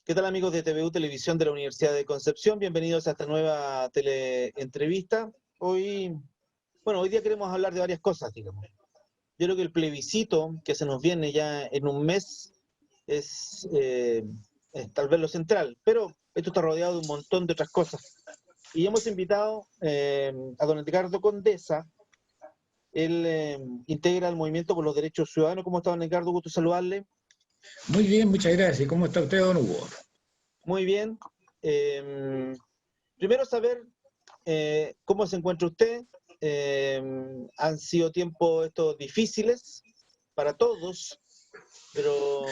¿Qué tal, amigos de TVU Televisión de la Universidad de Concepción? Bienvenidos a esta nueva teleentrevista. Hoy día queremos hablar de varias cosas, digamos. Yo creo que el plebiscito que se nos viene ya en un mes es tal vez lo central, pero esto está rodeado de un montón de otras cosas. Y hemos invitado a don Edgardo Condesa. Él integra el Movimiento por los Derechos Ciudadanos. ¿Cómo está, don Edgardo? Gusto saludarle. Muy bien, muchas gracias. ¿Cómo está usted, don Hugo? Muy bien. Primero saber cómo se encuentra usted. Han sido tiempos estos difíciles para todos, pero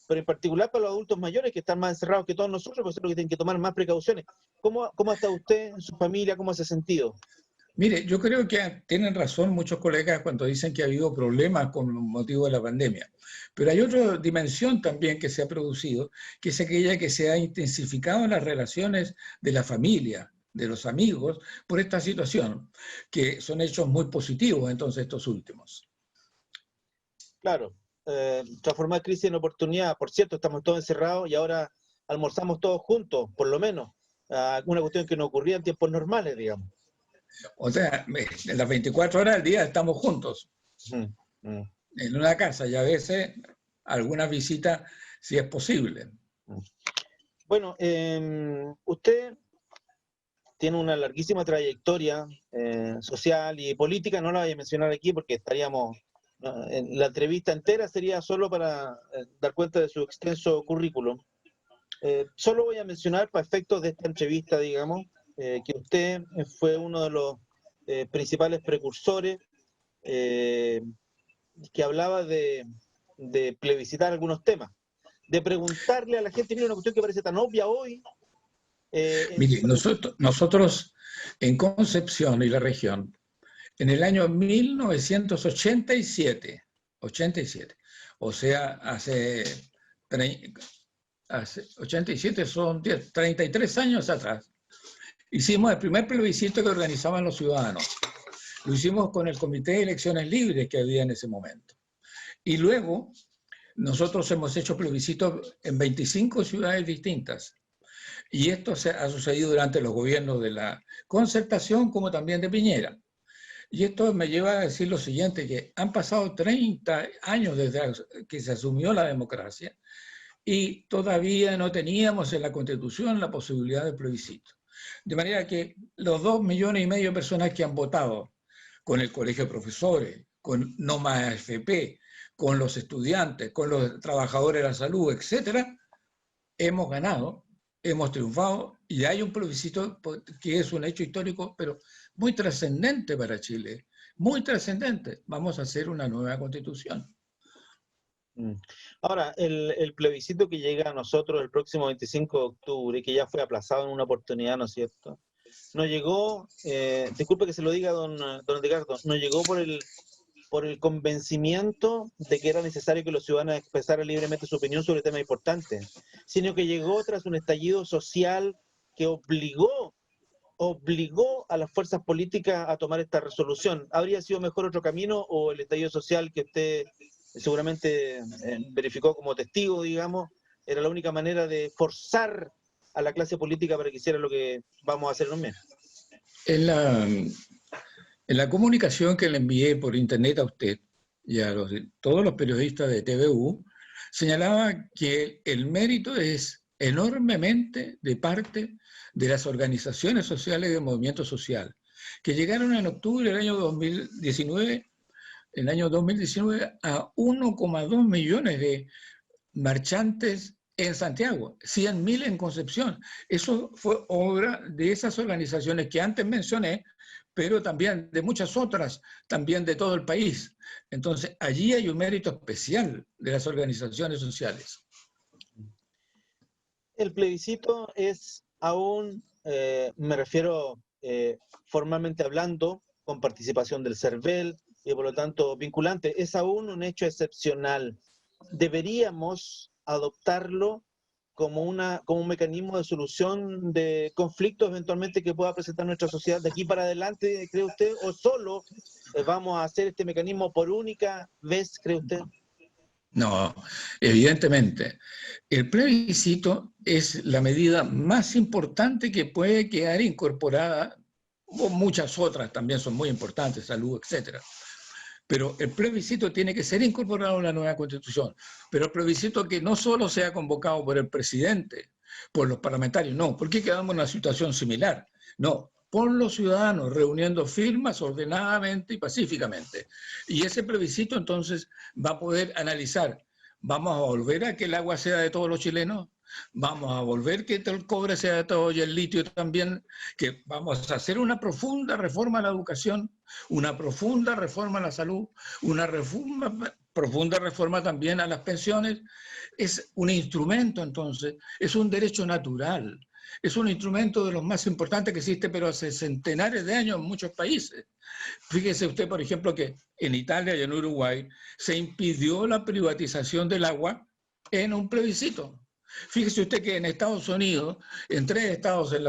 en particular para los adultos mayores que están más encerrados que todos nosotros, pues es lo que tienen que tomar más precauciones. ¿Cómo ha estado usted, su familia, cómo se ha sentido? Mire, yo creo que tienen razón muchos colegas cuando dicen que ha habido problemas con motivo de la pandemia. Pero hay otra dimensión también que se ha producido, que es aquella que se ha intensificado en las relaciones de la familia, de los amigos, por esta situación, que son hechos muy positivos entonces estos últimos. Claro, transformar crisis en oportunidad. Por cierto, estamos todos encerrados y ahora almorzamos todos juntos, por lo menos. Una cuestión que no ocurría en tiempos normales, digamos. O sea, en las 24 horas del día estamos juntos Mm, mm, en una casa y a veces alguna visita si es posible. mm. Bueno, usted tiene una larguísima trayectoria social y política. No la voy a mencionar aquí porque estaríamos, en la entrevista entera sería solo para dar cuenta de su extenso currículum. Solo voy a mencionar para efectos de esta entrevista, digamos, que usted fue uno de los principales precursores eh, que hablaba de plebiscitar algunos temas, de preguntarle a la gente. Mira, una cuestión que parece tan obvia hoy. Mire, nosotros en Concepción y la región, en el año 1987, 87, o sea, hace 87 son 33 años atrás, hicimos el primer plebiscito que organizaban los ciudadanos. Lo hicimos con el Comité de Elecciones Libres que había en ese momento. Y luego nosotros hemos hecho plebiscitos en 25 ciudades distintas. Y esto ha sucedido durante los gobiernos de la Concertación como también de Piñera. Y esto me lleva a decir lo siguiente, que han pasado 30 años desde que se asumió la democracia y todavía no teníamos en la Constitución la posibilidad de plebiscito. De manera que los 2,5 millones de personas que han votado con el colegio de profesores, con No Más AFP, con los estudiantes, con los trabajadores de la salud, etcétera, hemos ganado, hemos triunfado y hay un plebiscito que es un hecho histórico, pero muy trascendente para Chile, muy trascendente. Vamos a hacer una nueva constitución. Ahora, el plebiscito que llega a nosotros el próximo 25 de octubre, que ya fue aplazado en una oportunidad, ¿no es cierto? No llegó, disculpe que se lo diga, don Edgardo, no llegó por el convencimiento de que era necesario que los ciudadanos expresaran libremente su opinión sobre temas importantes, sino que llegó tras un estallido social que obligó a las fuerzas políticas a tomar esta resolución. ¿Habría sido mejor otro camino o el estallido social que usted seguramente verificó como testigo, digamos, era la única manera de forzar a la clase política para que hiciera lo que vamos a hacer en un mes? En la comunicación que le envié por internet a usted y a todos los periodistas de TVU, señalaba que el mérito es enormemente de parte de las organizaciones sociales y del movimiento social, que llegaron en octubre del año 2019, a 1,2 millones de marchantes en Santiago, 100.000 en Concepción. Eso fue obra de esas organizaciones que antes mencioné, pero también de muchas otras, también de todo el país. Entonces, allí hay un mérito especial de las organizaciones sociales. El plebiscito es aún, me refiero formalmente hablando, con participación del CERVEL y por lo tanto vinculante, es aún un hecho excepcional. Deberíamos adoptarlo como un mecanismo de solución de conflictos eventualmente que pueda presentar nuestra sociedad de aquí para adelante, ¿cree usted? ¿O solo vamos a hacer este mecanismo por única vez, cree usted? No, evidentemente. El plebiscito es la medida más importante que puede quedar incorporada, o muchas otras también son muy importantes, salud, etcétera. Pero el plebiscito tiene que ser incorporado en la nueva Constitución. Pero el plebiscito que no solo sea convocado por el presidente, por los parlamentarios, no, ¿por qué quedamos en una situación similar? No, por los ciudadanos, reuniendo firmas ordenadamente y pacíficamente. Y ese plebiscito entonces va a poder analizar, ¿vamos a volver a que el agua sea de todos los chilenos? ¿Vamos a volver que el cobre sea de todos y el litio también? ¿Que vamos a hacer una profunda reforma a la educación, una profunda reforma a la salud, una profunda reforma también a las pensiones? Es un instrumento entonces, es un derecho natural, es un instrumento de los más importantes que existe, pero hace centenares de años en muchos países. Fíjese usted, por ejemplo, que en Italia y en Uruguay se impidió la privatización del agua en un plebiscito. Fíjese usted que en Estados Unidos, en 3 estados, en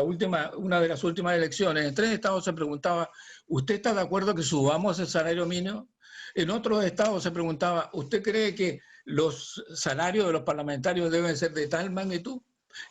una de las últimas elecciones, en 3 estados se preguntaba, ¿usted está de acuerdo que subamos el salario mínimo? En otros estados se preguntaba, ¿usted cree que los salarios de los parlamentarios deben ser de tal magnitud?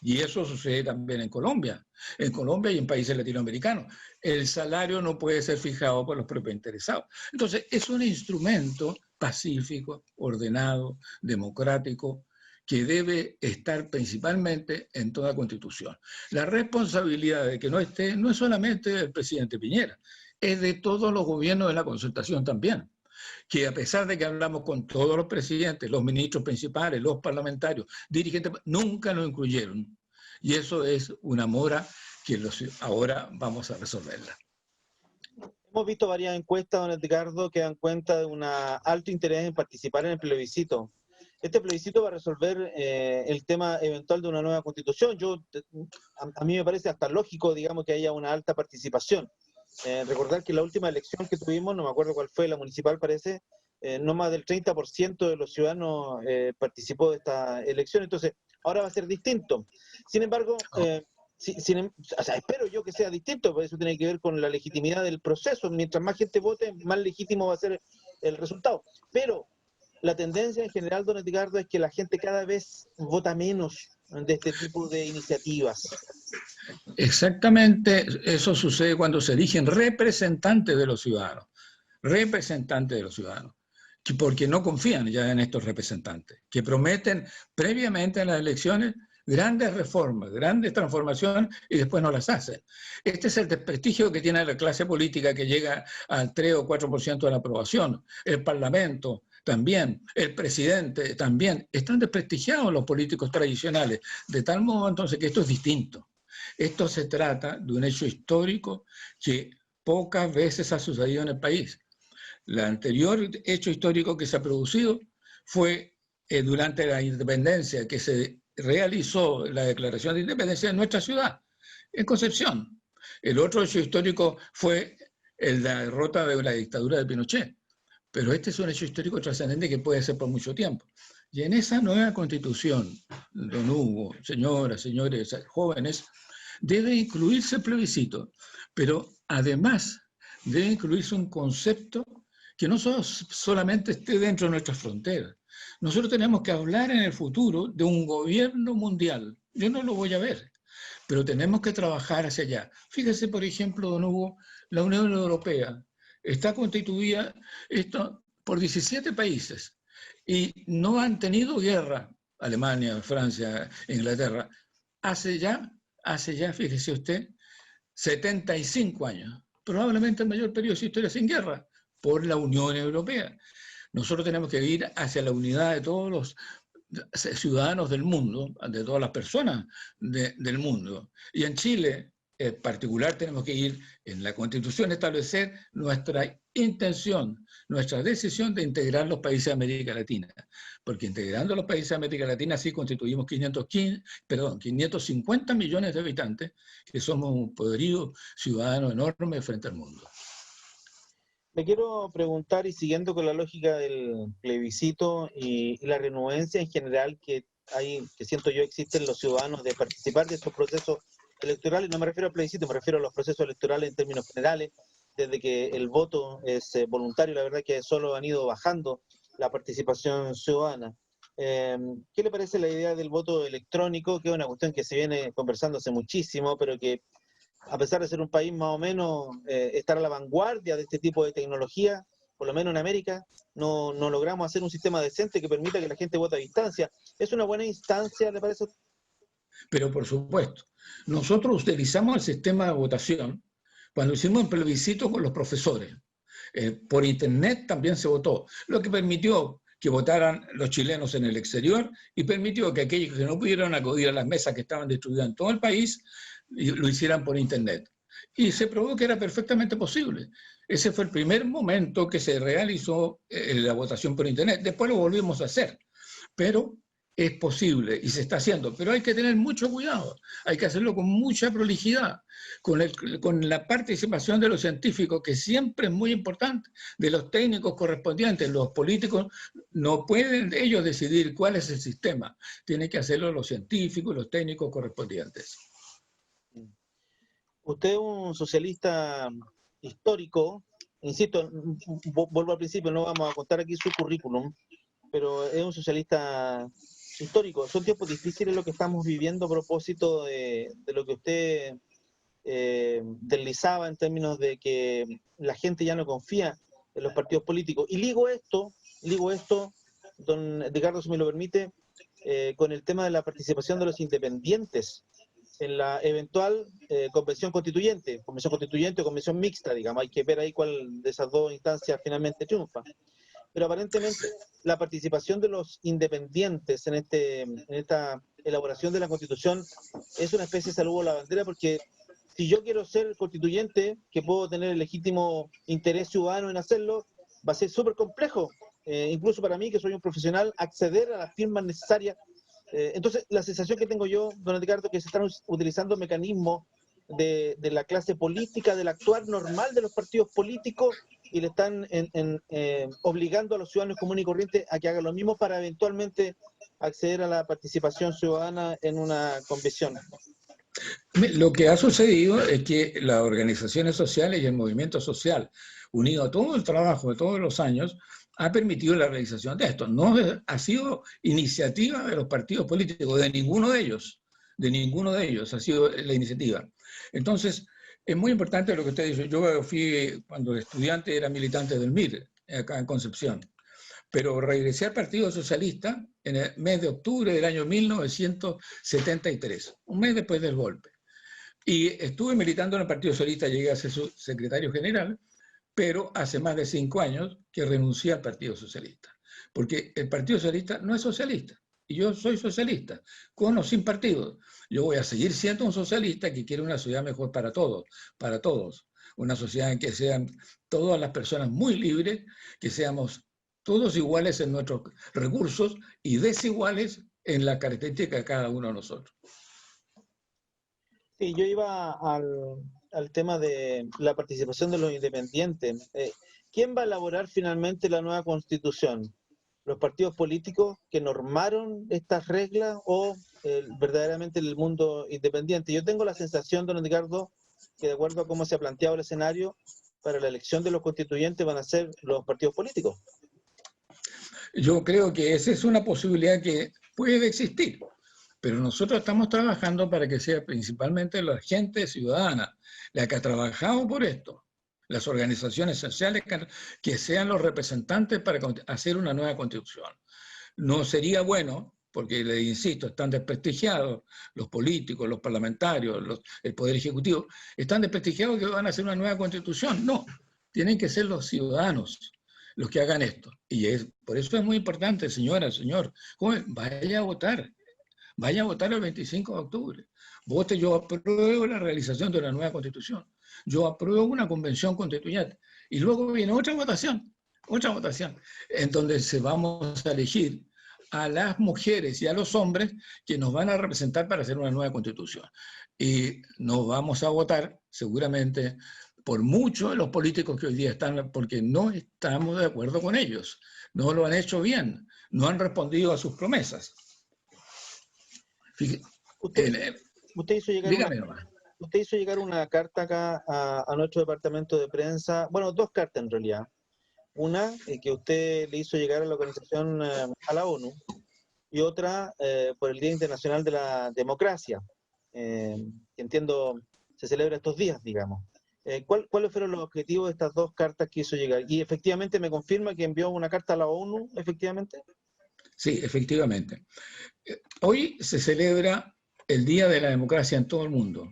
Y eso sucede también en Colombia y en países latinoamericanos. El salario no puede ser fijado por los propios interesados. Entonces, es un instrumento pacífico, ordenado, democrático, que debe estar principalmente en toda constitución. La responsabilidad de que no esté no es solamente del presidente Piñera, es de todos los gobiernos de la concertación también, que a pesar de que hablamos con todos los presidentes, los ministros principales, los parlamentarios, dirigentes, nunca lo incluyeron. Y eso es una mora que ahora vamos a resolverla. Hemos visto varias encuestas, don Edgardo, que dan cuenta de un alto interés en participar en el plebiscito. Este plebiscito va a resolver el tema eventual de una nueva constitución. A mí me parece hasta lógico, digamos, que haya una alta participación. Recordar que la última elección que tuvimos, no me acuerdo cuál fue, la municipal parece, no más del 30% de los ciudadanos participó de esta elección, entonces ahora va a ser distinto. Sin embargo, o sea, espero yo que sea distinto, porque eso tiene que ver con la legitimidad del proceso. Mientras más gente vote, más legítimo va a ser el resultado. Pero la tendencia en general, don Edgardo, es que la gente cada vez vota menos de este tipo de iniciativas. Exactamente eso sucede cuando se eligen representantes de los ciudadanos, porque no confían ya en estos representantes, que prometen previamente en las elecciones grandes reformas, grandes transformaciones y después no las hacen. Este es el desprestigio que tiene la clase política, que llega al 3 o 4% de la aprobación, el Parlamento también, el presidente también. Están desprestigiados los políticos tradicionales, de tal modo entonces que esto es distinto. Esto se trata de un hecho histórico que pocas veces ha sucedido en el país. El anterior hecho histórico que se ha producido fue durante la independencia, que se realizó la declaración de independencia en nuestra ciudad, en Concepción. El otro hecho histórico fue la derrota de la dictadura de Pinochet. Pero este es un hecho histórico trascendente que puede ser por mucho tiempo. Y en esa nueva constitución, don Hugo, señoras, señores, jóvenes, debe incluirse el plebiscito, pero además debe incluirse un concepto que no solamente esté dentro de nuestras fronteras. Nosotros tenemos que hablar en el futuro de un gobierno mundial. Yo no lo voy a ver, pero tenemos que trabajar hacia allá. Fíjese, por ejemplo, don Hugo, la Unión Europea está constituida por 17 países y no han tenido guerra. Alemania, Francia, Inglaterra, hace ya, fíjese usted, 75 años, probablemente el mayor periodo de su historia sin guerra, por la Unión Europea. Nosotros tenemos que ir hacia la unidad de todos los ciudadanos del mundo, de todas las personas del mundo. Y en Chile, en particular, tenemos que ir en la Constitución, establecer nuestra intención, nuestra decisión de integrar los países de América Latina, porque integrando los países de América Latina sí constituimos 550 millones de habitantes, que somos un poderío ciudadano enorme frente al mundo. Me quiero preguntar, y siguiendo con la lógica del plebiscito y la renuencia en general que siento yo existen los ciudadanos de participar de estos procesos electorales, no me refiero al plebiscito, me refiero a los procesos electorales en términos generales, desde que el voto es voluntario, la verdad que solo han ido bajando la participación ciudadana. ¿Qué le parece la idea del voto electrónico, que es una cuestión que se viene conversando hace muchísimo, pero que a pesar de ser un país más o menos, estar a la vanguardia de este tipo de tecnología, por lo menos en América, no logramos hacer un sistema decente que permita que la gente vote a distancia? ¿Es una buena instancia, le parece? Pero por supuesto, nosotros utilizamos el sistema de votación cuando hicimos el plebiscito con los profesores. Por internet también se votó, lo que permitió que votaran los chilenos en el exterior y permitió que aquellos que no pudieron acudir a las mesas que estaban distribuidas en todo el país lo hicieran por internet. Y se probó que era perfectamente posible. Ese fue el primer momento que se realizó la votación por internet. Después lo volvimos a hacer, pero es posible y se está haciendo, pero hay que tener mucho cuidado, hay que hacerlo con mucha prolijidad, con la participación de los científicos, que siempre es muy importante, de los técnicos correspondientes. Los políticos no pueden ellos decidir cuál es el sistema, tienen que hacerlo los científicos, los técnicos correspondientes. Usted es un socialista histórico, insisto, vuelvo al principio, no vamos a contar aquí su currículum, pero es un socialista histórico. Son tiempos difíciles lo que estamos viviendo a propósito de lo que usted deslizaba en términos de que la gente ya no confía en los partidos políticos. Y ligo esto, don Edgardo, si me lo permite, con el tema de la participación de los independientes en la eventual convención constituyente o convención mixta, digamos. Hay que ver ahí cuál de esas dos instancias finalmente triunfa. Pero aparentemente la participación de los independientes en esta elaboración de la Constitución es una especie de saludo a la bandera, porque si yo quiero ser constituyente, que puedo tener el legítimo interés ciudadano en hacerlo, va a ser súper complejo, incluso para mí, que soy un profesional, acceder a las firmas necesarias. Entonces, la sensación que tengo yo, don Edgardo, que se están utilizando mecanismos de la clase política, del actuar normal de los partidos políticos, y le están obligando a los ciudadanos comunes y corrientes a que hagan lo mismo para eventualmente acceder a la participación ciudadana en una convención. Lo que ha sucedido es que las organizaciones sociales y el movimiento social, unido a todo el trabajo de todos los años, ha permitido la realización de esto. No ha sido iniciativa de los partidos políticos, de ninguno de ellos ha sido la iniciativa. Entonces, es muy importante lo que usted dice. Yo fui, cuando estudiante, era militante del MIR, acá en Concepción, pero regresé al Partido Socialista en el mes de octubre del año 1973, un mes después del golpe. Y estuve militando en el Partido Socialista, llegué a ser su secretario general, pero hace más de 5 años que renuncié al Partido Socialista, porque el Partido Socialista no es socialista, y yo soy socialista, con o sin partido. Yo voy a seguir siendo un socialista que quiere una sociedad mejor para todos, una sociedad en que sean todas las personas muy libres, que seamos todos iguales en nuestros recursos y desiguales en la característica de cada uno de nosotros. Sí, yo iba al tema de la participación de los independientes. ¿Quién va a elaborar finalmente la nueva Constitución? ¿Los partidos políticos que normaron estas reglas o verdaderamente el mundo independiente? Yo tengo la sensación, don Edgardo, que de acuerdo a cómo se ha planteado el escenario, para la elección de los constituyentes van a ser los partidos políticos. Yo creo que esa es una posibilidad que puede existir, pero nosotros estamos trabajando para que sea principalmente la gente ciudadana, la que ha trabajado por esto, las organizaciones sociales que sean los representantes para hacer una nueva constitución. No sería bueno, porque le insisto, están desprestigiados los políticos, los parlamentarios, el Poder Ejecutivo, están desprestigiados que van a hacer una nueva constitución. No, tienen que ser los ciudadanos los que hagan esto. Y por eso es muy importante, señora, señor, joven, vaya a votar el 25 de octubre. Vote, yo apruebo la realización de una nueva constitución. Yo apruebo una convención constituyente. Y luego viene otra votación, en donde vamos a elegir a las mujeres y a los hombres que nos van a representar para hacer una nueva constitución. Y nos vamos a votar seguramente por muchos de los políticos que hoy día están, porque no estamos de acuerdo con ellos. No lo han hecho bien, no han respondido a sus promesas. Usted hizo llegar una carta acá a nuestro departamento de prensa, bueno, 2 cartas en realidad. Una que usted le hizo llegar a la organización, a la ONU, y otra por el Día Internacional de la Democracia, que entiendo se celebra estos días, digamos. ¿Cuáles fueron los objetivos de estas dos cartas que hizo llegar? Y efectivamente me confirma que envió una carta a la ONU, efectivamente. Sí, efectivamente. Hoy se celebra el Día de la Democracia en todo el mundo.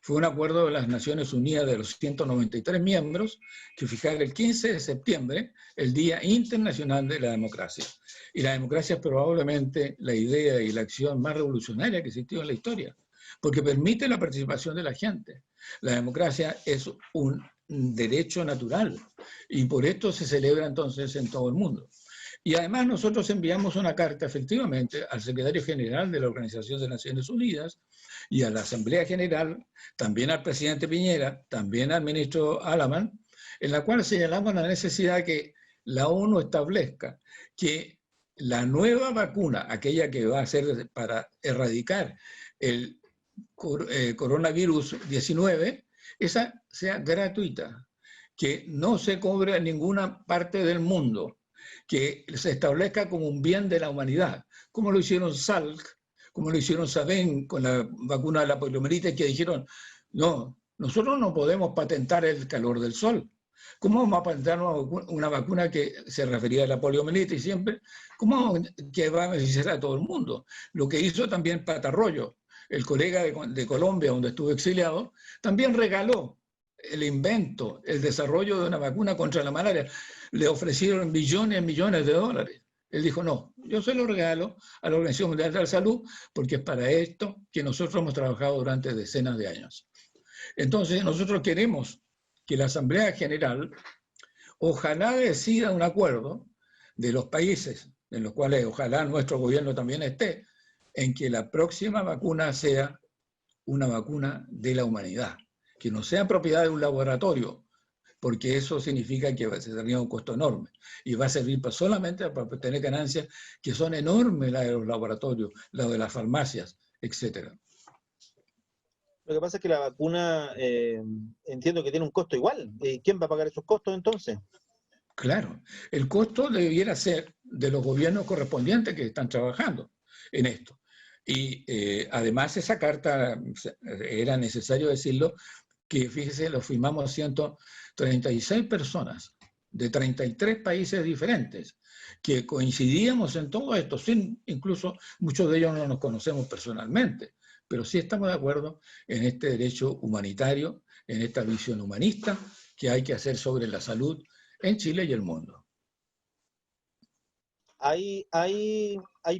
Fue un acuerdo de las Naciones Unidas de los 193 miembros que fijaron el 15 de septiembre el Día Internacional de la Democracia. Y la democracia es probablemente la idea y la acción más revolucionaria que existió en la historia, porque permite la participación de la gente. La democracia es un derecho natural y por esto se celebra entonces en todo el mundo. Y además nosotros enviamos una carta efectivamente al secretario general de la Organización de Naciones Unidas y a la Asamblea General, también al presidente Piñera, también al ministro Alamán, en la cual señalamos la necesidad de que la ONU establezca que la nueva vacuna, aquella que va a ser para erradicar el coronavirus 19, esa sea gratuita, que no se cobre en ninguna parte del mundo, que se establezca como un bien de la humanidad, como lo hicieron Salk, como lo hicieron Sabin con la vacuna de la poliomielitis, que dijeron, no, nosotros no podemos patentar el calor del sol. ¿Cómo vamos a patentar una vacuna que se refería a la poliomielitis siempre? ¿Cómo que va a beneficiar a todo el mundo? Lo que hizo también Patarroyo, el colega de Colombia, donde estuvo exiliado, también regaló el invento, el desarrollo de una vacuna contra la malaria. Le ofrecieron millones y millones de dólares. Él dijo, no, yo se lo regalo a la Organización Mundial de la Salud porque es para esto que nosotros hemos trabajado durante decenas de años. Entonces, nosotros queremos que la Asamblea General ojalá decida un acuerdo de los países en los cuales ojalá nuestro gobierno también esté, en que la próxima vacuna sea una vacuna de la humanidad, que no sea propiedad de un laboratorio, porque eso significa que se tendría un costo enorme y va a servir solamente para obtener ganancias que son enormes, las de los laboratorios, las de las farmacias, etc. Lo que pasa es que la vacuna entiendo que tiene un costo igual. ¿Quién va a pagar esos costos entonces? Claro, el costo debiera ser de los gobiernos correspondientes que están trabajando en esto. Y además esa carta, era necesario decirlo, que fíjese, lo firmamos 136 personas de 33 países diferentes, que coincidíamos en todo esto, sin, incluso muchos de ellos no nos conocemos personalmente, pero sí estamos de acuerdo en este derecho humanitario, en esta visión humanista que hay que hacer sobre la salud en Chile y el mundo. ¿Hay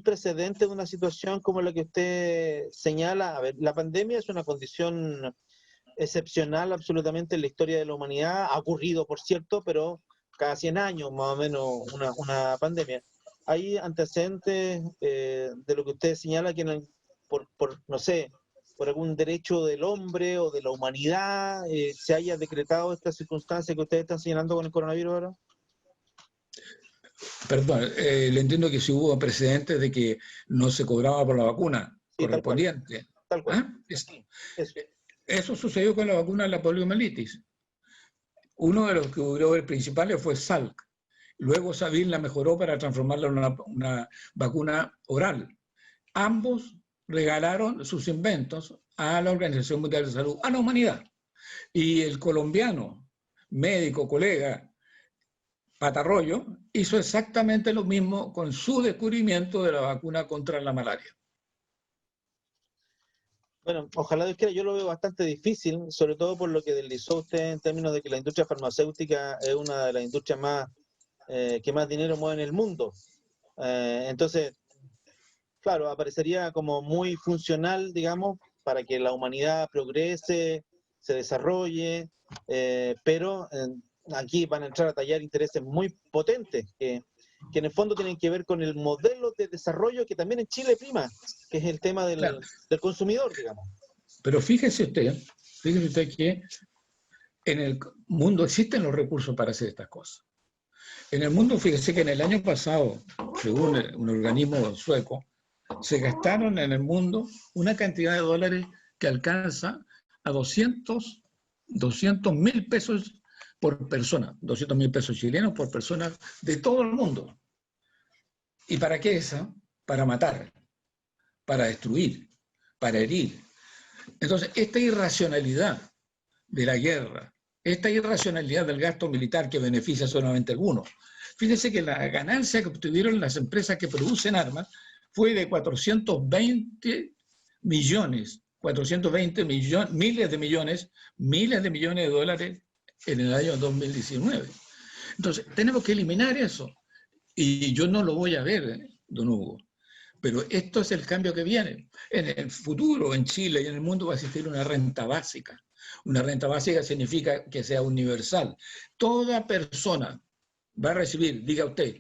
precedentes de una situación como la que usted señala? A ver, la pandemia es una condición excepcional absolutamente en la historia de la humanidad. Ha ocurrido, por cierto, pero cada 100 años más o menos una pandemia. ¿Hay antecedentes de lo que usted señala que no sé, por algún derecho del hombre o de la humanidad se haya decretado esta circunstancia que ustedes están señalando con el coronavirus ahora? Perdón, le entiendo que si hubo precedentes de que no se cobraba por la vacuna Sí, correspondiente. tal cual. ¿Ah? Sí, eso. Eso sucedió con la vacuna de la poliomielitis. Uno de los que hubo principales fue Salk. Luego Sabin la mejoró para transformarla en una vacuna oral. Ambos regalaron sus inventos a la Organización Mundial de Salud, a la humanidad. Y el colombiano, médico, colega, Patarroyo, hizo exactamente lo mismo con su descubrimiento de la vacuna contra la malaria. Bueno, ojalá Dios quiera, yo lo veo bastante difícil, sobre todo por lo que deslizó usted en términos de que la industria farmacéutica es una de las industrias que más dinero mueve en el mundo. Entonces, claro, aparecería como muy funcional, digamos, para que la humanidad progrese, se desarrolle, pero aquí van a entrar a tallar intereses muy potentes, que en el fondo tienen que ver con el modelo de desarrollo que también en Chile prima, que es el tema Claro. del consumidor, digamos. Pero fíjese usted que en el mundo existen los recursos para hacer estas cosas. En el mundo, fíjese que en el año pasado, según un organismo sueco, se gastaron en el mundo una cantidad de dólares que alcanza a 200.000 pesos por persona, 200.000 pesos chilenos por persona de todo el mundo. ¿Y para qué esa? para matar, para destruir, para herir. Entonces, esta irracionalidad de la guerra, esta irracionalidad del gasto militar que beneficia solamente a algunos. Fíjense que la ganancia que obtuvieron las empresas que producen armas fue de 420 millones, miles de millones de dólares en el año 2019. Entonces, tenemos que eliminar eso. Y yo no lo voy a ver, don Hugo. Pero esto es el cambio que viene. En el futuro, en Chile y en el mundo, va a existir una renta básica. Una renta básica significa que sea universal. Toda persona va a recibir, diga usted,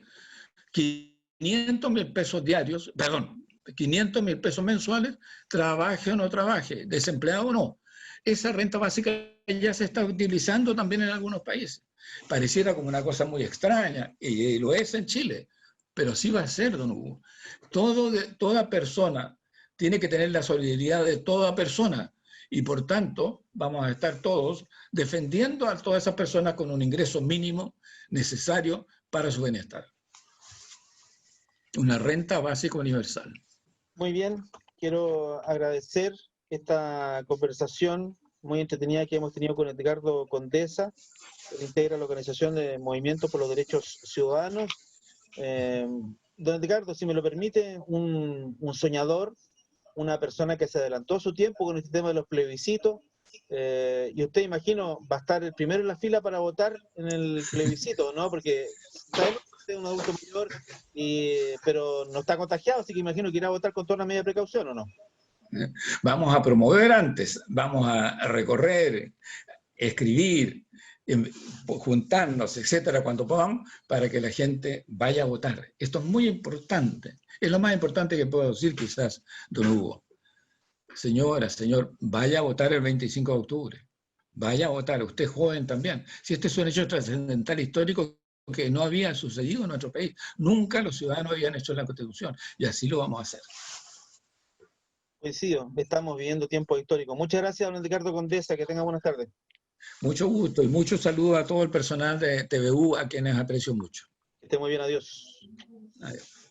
500.000 pesos diarios, perdón, 500.000 pesos mensuales, trabaje o no trabaje, desempleado o no. Esa renta básica ya se está utilizando también en algunos países. Pareciera como una cosa muy extraña, y lo es en Chile, pero así va a ser, don Hugo. Toda persona tiene que tener la solidaridad de toda persona, y por tanto vamos a estar todos defendiendo a todas esas personas con un ingreso mínimo necesario para su bienestar. Una renta básica universal. Muy bien, quiero agradecer esta conversación muy entretenida que hemos tenido con Edgardo Condesa, que integra la Organización de Movimiento por los Derechos Ciudadanos. Don Edgardo, si me lo permite, un soñador, una persona que se adelantó a su tiempo con este tema de los plebiscitos, y usted, imagino, va a estar el primero en la fila para votar en el plebiscito, ¿no? Porque sabemos que usted es un adulto mayor, pero no está contagiado, así que imagino que irá a votar con toda una medida de precaución, ¿o no? Vamos a promover antes, vamos a recorrer, escribir, juntarnos, etcétera, cuando podamos, para que la gente vaya a votar. Esto es muy importante. Es lo más importante que puedo decir, quizás, don Hugo. Señora, señor, vaya a votar el 25 de octubre. Vaya a votar, usted joven también. Si este es un hecho trascendental histórico que no había sucedido en nuestro país. Nunca los ciudadanos habían hecho la Constitución, y así lo vamos a hacer. Coincido, estamos viviendo tiempos históricos. Muchas gracias, don Edgardo Condesa, que tenga buenas tardes. Mucho gusto y muchos saludos a todo el personal de TVU, a quienes aprecio mucho. Que esté muy bien, adiós. Adiós.